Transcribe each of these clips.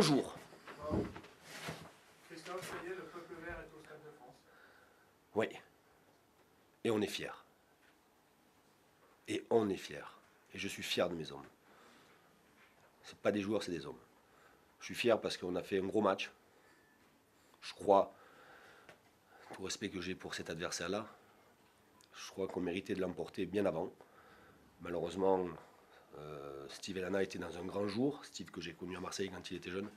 grand jour. Christophe, ça y est, le peuple vert est au Stade de France. Oui. Et on est fiers. Et on est fiers. Et je suis fier de mes hommes. Ce pas des joueurs, c'est des hommes. Je suis fier parce qu'on a fait un gros match. Je crois, tout respect que j'ai pour cet adversaire-là, je crois qu'on méritait de l'emporter bien avant. Malheureusement, Steve Elana était dans un grand jour. Steve, que j'ai connu à Marseille quand il était jeune,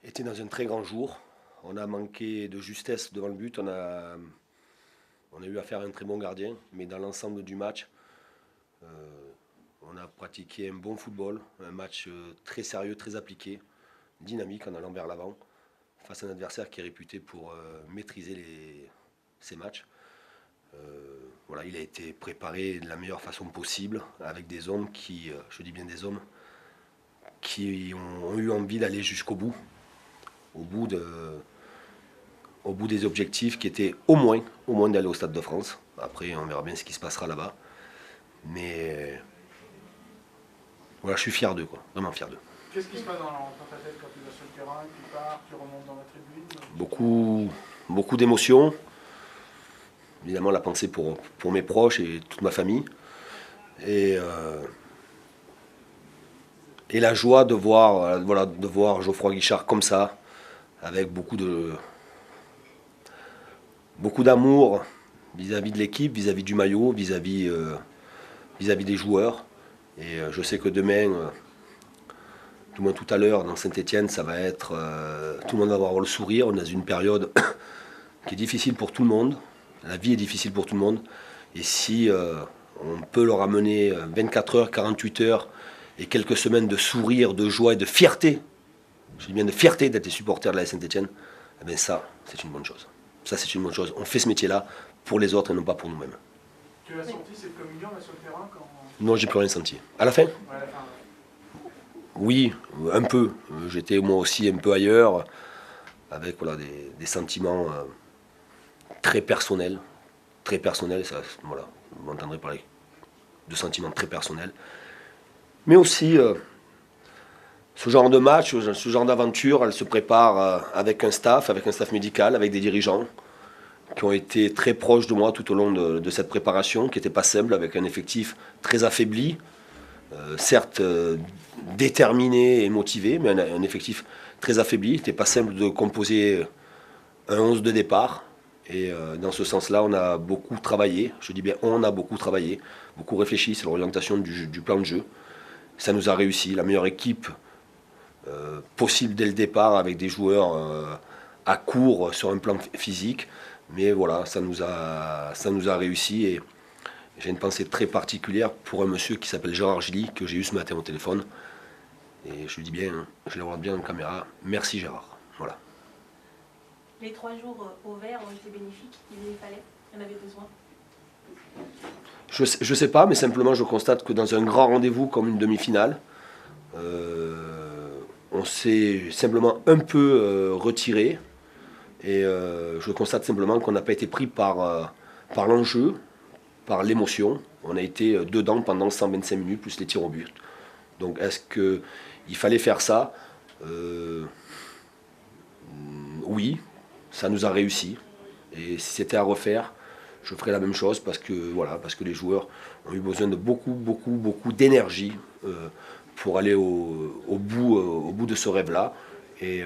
était dans un très grand jour. On a manqué de justesse devant le but. On a eu affaire à un très bon gardien. Mais dans l'ensemble du match, on a pratiqué un bon football. Un match très sérieux, très appliqué, dynamique en allant vers l'avant, face à un adversaire qui est réputé pour maîtriser ses matchs. Voilà, il a été préparé de la meilleure façon possible, avec des hommes qui, je dis bien des hommes, qui ont eu envie d'aller jusqu'au bout, au bout des objectifs qui étaient au moins d'aller au Stade de France. Après, on verra bien ce qui se passera là-bas. Mais voilà, je suis fier d'eux, quoi, vraiment fier d'eux. Qu'est-ce qui se passe dans ta tête quand tu vas sur le terrain, tu pars, tu remontes dans la tribune? Beaucoup d'émotions. Évidemment, la pensée pour mes proches et toute ma famille. Et la joie de voir Geoffroy Guichard comme ça, avec beaucoup d'amour vis-à-vis de l'équipe, vis-à-vis du maillot, vis-à-vis des joueurs. Et je sais que demain, du moins tout à l'heure, dans Saint-Étienne, ça va être... tout le monde va avoir le sourire. On est dans une période qui est difficile pour tout le monde. La vie est difficile pour tout le monde. Et si on peut leur amener 24 heures, 48 heures et quelques semaines de sourire, de joie et de fierté, je dis bien de fierté d'être les supporters de la Saint-Étienne, eh bien ça, c'est une bonne chose. Ça, c'est une bonne chose. On fait ce métier-là pour les autres et non pas pour nous-mêmes. Tu as senti cette communion là sur le terrain quand... Non, j'ai plus rien senti. À la fin ? Ouais, à la fin, ouais. Oui, un peu. J'étais moi aussi un peu ailleurs, avec voilà, des sentiments très personnels. Très personnels, ça, voilà, vous m'entendrez parler de sentiments très personnels. Mais aussi, ce genre de match, ce genre d'aventure, elle se prépare avec un staff médical, avec des dirigeants qui ont été très proches de moi tout au long de cette préparation, qui n'était pas simple, avec un effectif très affaibli, certes déterminé et motivé, mais un effectif très affaibli. Il n'était pas simple de composer un 11 de départ. Et dans ce sens-là, on a beaucoup travaillé. Je dis bien on a beaucoup travaillé, beaucoup réfléchi sur l'orientation du plan de jeu. Ça nous a réussi. La meilleure équipe possible dès le départ, avec des joueurs à court sur un plan physique. Mais voilà, ça nous a réussi. Et j'ai une pensée très particulière pour un monsieur qui s'appelle Gérard Gilly, que j'ai eu ce matin au téléphone. Et je lui dis bien, je le vois bien en caméra, merci Gérard. Voilà. Les 3 jours au vert ont été bénéfiques, il fallait, il y en avait besoin. Je sais pas, mais simplement je constate que dans un grand rendez-vous comme une demi-finale, on s'est simplement un peu retiré. Et je constate simplement qu'on n'a pas été pris par l'enjeu, par l'émotion. On a été dedans pendant 125 minutes, plus les tirs au but. Donc est-ce qu'il fallait faire ça ? Oui, ça nous a réussi. Et si c'était à refaire, je ferais la même chose parce que les joueurs ont eu besoin de beaucoup d'énergie pour aller au bout de ce rêve-là. Et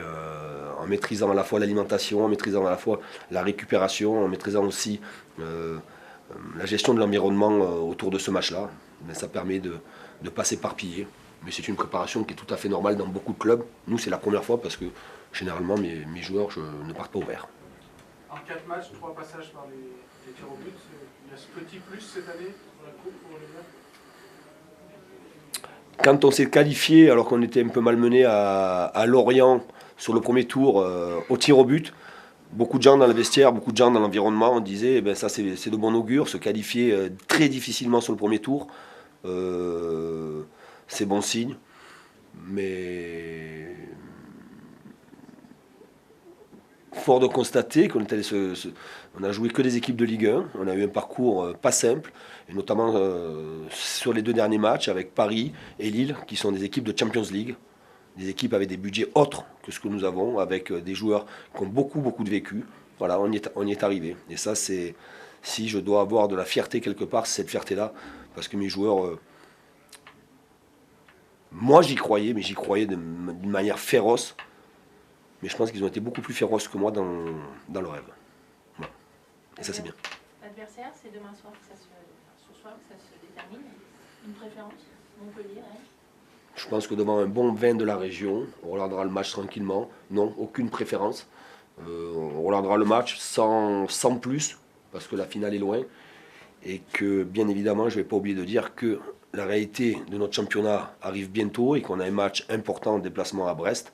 en maîtrisant à la fois l'alimentation, en maîtrisant à la fois la récupération, en maîtrisant aussi la gestion de l'environnement autour de ce match-là, ça permet de ne pas s'éparpiller. Mais c'est une préparation qui est tout à fait normale dans beaucoup de clubs. Nous, c'est la première fois parce que généralement, mes joueurs ne partent pas au vert. En 4 matchs, 3 passages par les tirs au but. Il y a ce petit plus cette année dans la coupe pour les Verts. Quand on s'est qualifié, alors qu'on était un peu malmené à Lorient sur le premier tour au tir au but, beaucoup de gens dans le vestiaire, beaucoup de gens dans l'environnement, on disait ça c'est de bon augure, se qualifier très difficilement sur le premier tour, c'est bon signe. Mais fort de constater qu'on on a joué que des équipes de Ligue 1, on a eu un parcours pas simple, et notamment sur les 2 derniers matchs avec Paris et Lille, qui sont des équipes de Champions League. des équipes avec des budgets autres que ce que nous avons, avec des joueurs qui ont beaucoup de vécu. Voilà, on y est arrivé. Et ça, c'est, si je dois avoir de la fierté quelque part, c'est cette fierté-là, parce que mes joueurs, moi j'y croyais, mais j'y croyais d'une manière féroce. Mais je pense qu'ils ont été beaucoup plus féroces que moi dans le rêve. Voilà. Et ça, c'est bien. L'adversaire, c'est demain soir que ce soir que ça se détermine. Une préférence, Montpellier, hein. Je pense que devant un bon vin de la région, on regardera le match tranquillement. Non, aucune préférence. On regardera le match sans plus, parce que la finale est loin. Et que, bien évidemment, je ne vais pas oublier de dire que la réalité de notre championnat arrive bientôt et qu'on a un match important en déplacement à Brest.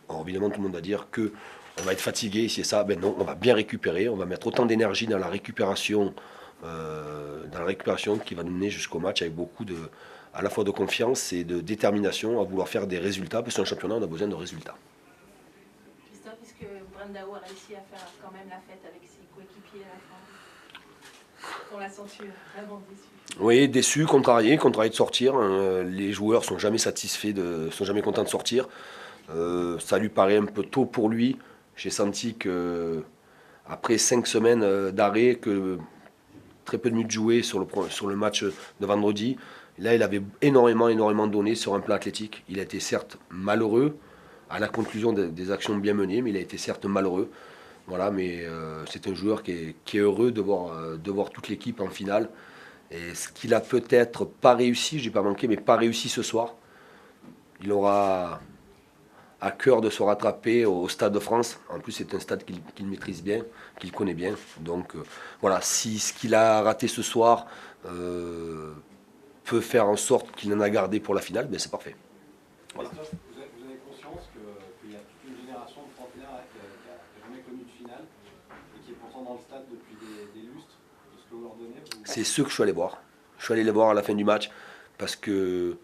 Alors évidemment, tout le monde va dire qu'on va être fatigué, c'est ça. Ben non, on va bien récupérer. On va mettre autant d'énergie dans la récupération qui va nous mener jusqu'au match avec beaucoup à la fois de confiance et de détermination à vouloir faire des résultats, parce qu'un championnat, on a besoin de résultats. Christophe, est-ce que Brandao a réussi à faire quand même la fête avec ses coéquipiers à la fin? On l'a senti vraiment déçu. Oui, déçu, contrarié de sortir. Les joueurs sont jamais satisfaits, sont jamais contents de sortir. Ça lui paraît un peu tôt pour lui. J'ai senti que après 5 semaines d'arrêt, que très peu de minutes jouées sur le match de vendredi, là il avait énormément donné sur un plan athlétique. Il a été certes malheureux à la conclusion des actions bien menées, mais il a été certes malheureux. Voilà, mais c'est un joueur qui est heureux de voir toute l'équipe en finale. Et ce qu'il a peut-être pas réussi, je n'ai pas manqué, mais pas réussi ce soir, il aura à cœur de se rattraper au Stade de France. En plus, c'est un stade qu'il maîtrise bien, qu'il connaît bien. Donc voilà, si ce qu'il a raté ce soir peut faire en sorte qu'il en a gardé pour la finale, ben c'est parfait. Voilà. Vous avez conscience qu'il y a toute une génération de trentenaires qui n'a jamais connu de finale et qui est pourtant dans le stade depuis des lustres. De ce que vous leur donnez, C'est ceux que je suis allé voir. Je suis allé les voir à la fin du match parce que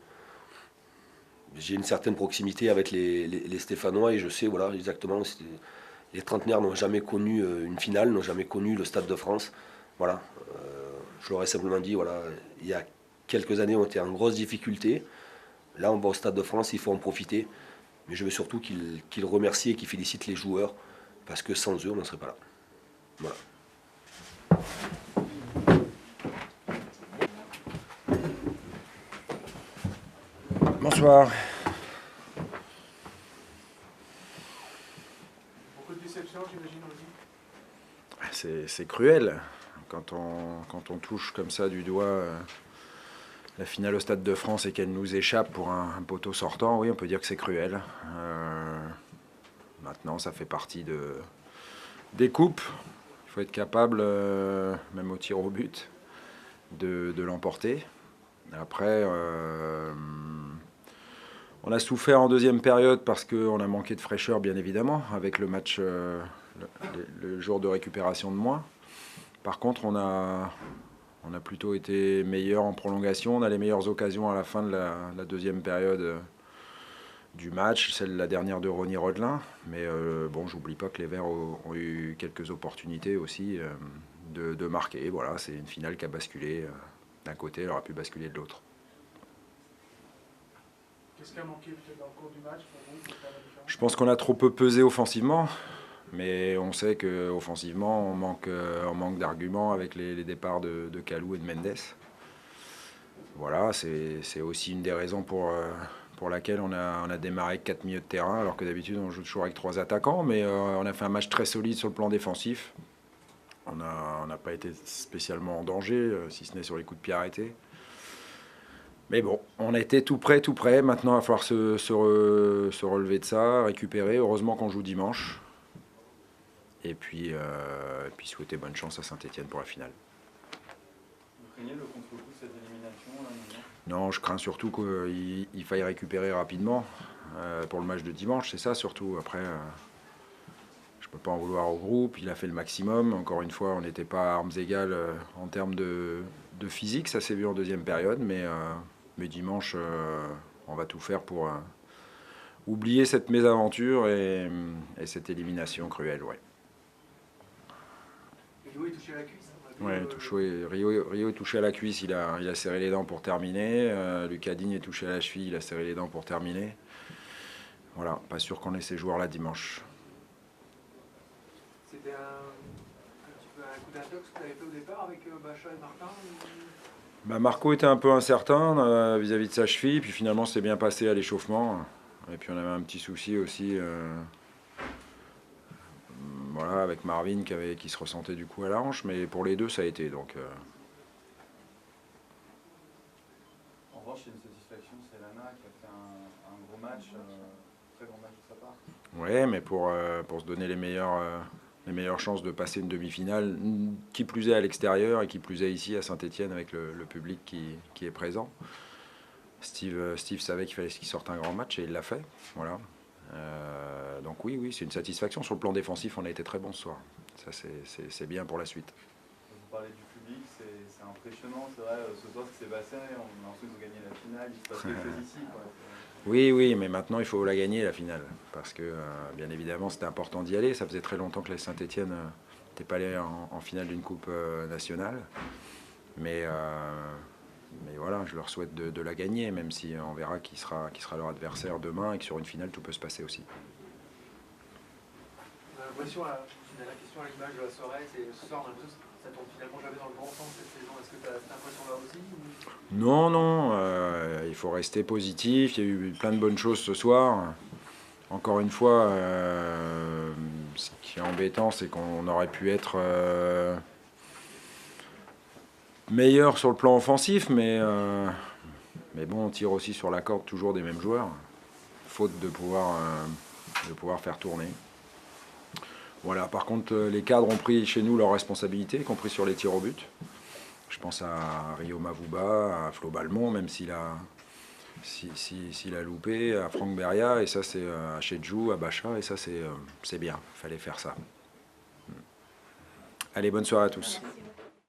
j'ai une certaine proximité avec les Stéphanois et je sais voilà, exactement. Les trentenaires n'ont jamais connu une finale, n'ont jamais connu le Stade de France. Voilà. Je leur ai simplement dit, voilà, il y a quelques années, on était en grosse difficulté. Là, on va au Stade de France, il faut en profiter. Mais je veux surtout qu'ils remercient et qu'ils félicitent les joueurs parce que sans eux, on n'en serait pas là. Voilà. Bonsoir. Beaucoup de déception, j'imagine aussi. C'est cruel quand on touche comme ça du doigt la finale au Stade de France et qu'elle nous échappe pour un poteau sortant. Oui, on peut dire que c'est cruel. Maintenant, ça fait partie des coupes. Il faut être capable, même au tir au but, de l'emporter. Après, on a souffert en deuxième période parce qu'on a manqué de fraîcheur, bien évidemment, avec le match, le jour de récupération de moins. Par contre, on a plutôt été meilleur en prolongation. On a les meilleures occasions à la fin de la deuxième période du match, celle de la dernière de Ronny Rodelin. Mais bon, j'oublie pas que les Verts ont eu quelques opportunités aussi de marquer. Voilà, c'est une finale qui a basculé d'un côté, elle aurait pu basculer de l'autre. Qu'est-ce qui a manqué peut-être dans le cours du match pour vous pour faire la différence? Je pense qu'on a trop peu pesé offensivement. Mais on sait qu'offensivement, on manque d'arguments avec les départs de Kalou et de Mendes. Voilà, c'est aussi une des raisons pour laquelle on a démarré avec 4 milieux de terrain, alors que d'habitude on joue toujours avec 3 attaquants. Mais on a fait un match très solide sur le plan défensif. On n'a pas été spécialement en danger, si ce n'est sur les coups de pied arrêtés. Mais bon, on a été tout près. Maintenant, il va falloir se relever de ça, récupérer. Heureusement qu'on joue dimanche. Et puis souhaiter bonne chance à Saint-Etienne pour la finale. Vous craignez le contre-coup de cette élimination là, Non, je crains surtout qu'il faille récupérer rapidement pour le match de dimanche. C'est ça surtout. Après, je ne peux pas en vouloir au groupe. Il a fait le maximum. Encore une fois, on n'était pas à armes égales en termes de physique. Ça s'est vu en deuxième période. Mais dimanche, on va tout faire pour oublier cette mésaventure et cette élimination cruelle. Ouais. Hugo est touché à la cuisse après Ouais, Rio est touché à la cuisse, il a serré les dents pour terminer. Lucas Digne est touché à la cheville, il a serré les dents pour terminer. Voilà, pas sûr qu'on ait ces joueurs-là dimanche. C'était un petit peu un coup d'intox que tu avais fait au départ avec Bacha et Martin Bah, Marco était un peu incertain vis-à-vis de sa cheville, puis finalement c'est bien passé à l'échauffement. Et puis on avait un petit souci aussi voilà, avec Marvin qui se ressentait du coup à la hanche, mais pour les deux ça a été. Donc, En revanche, il y a une satisfaction, c'est Lana qui a fait un gros match, très grand match de sa part. ouais, mais pour se donner les meilleures chances de passer une demi-finale, qui plus est à l'extérieur et qui plus est ici à Saint-Étienne avec le public qui est présent. Steve savait qu'il fallait qu'il sorte un grand match et il l'a fait. Voilà. Donc oui, c'est une satisfaction. Sur le plan défensif, on a été très bon ce soir. Ça, c'est bien pour la suite. Vous parlez du public, c'est impressionnant. C'est vrai, ce soir, ce qui s'est passé, on a l'impression qu'ils ont gagné la finale. Il se passe quelque chose ici, quoi. Oui, mais maintenant, il faut la gagner, la finale. Parce que, bien évidemment, c'était important d'y aller. Ça faisait très longtemps que les Saint-Étienne n'était pas allé en finale d'une coupe nationale. Mais voilà, je leur souhaite de la gagner, même si on verra qui sera leur adversaire demain et que sur une finale, tout peut se passer aussi. On a l'impression, la question à l'image de la soirée, c'est ce soir, on a l'impression que ça tourne finalement jamais dans le bon sens cette saison. Est-ce que tu as cette impression-là aussi Non, il faut rester positif. Il y a eu plein de bonnes choses ce soir. Encore une fois, ce qui est embêtant, c'est qu'on aurait pu être meilleur sur le plan offensif, mais bon, on tire aussi sur la corde toujours des mêmes joueurs, faute de pouvoir faire tourner. Voilà, par contre, les cadres ont pris chez nous leurs responsabilités, y compris sur les tirs au but. Je pense à Rio Mavuba, à Flo Balmont, même s'il a loupé, à Franck Beria, et ça c'est à Chedjou, à Bacha, et ça c'est bien, il fallait faire ça. Allez, bonne soirée à tous. Merci beaucoup.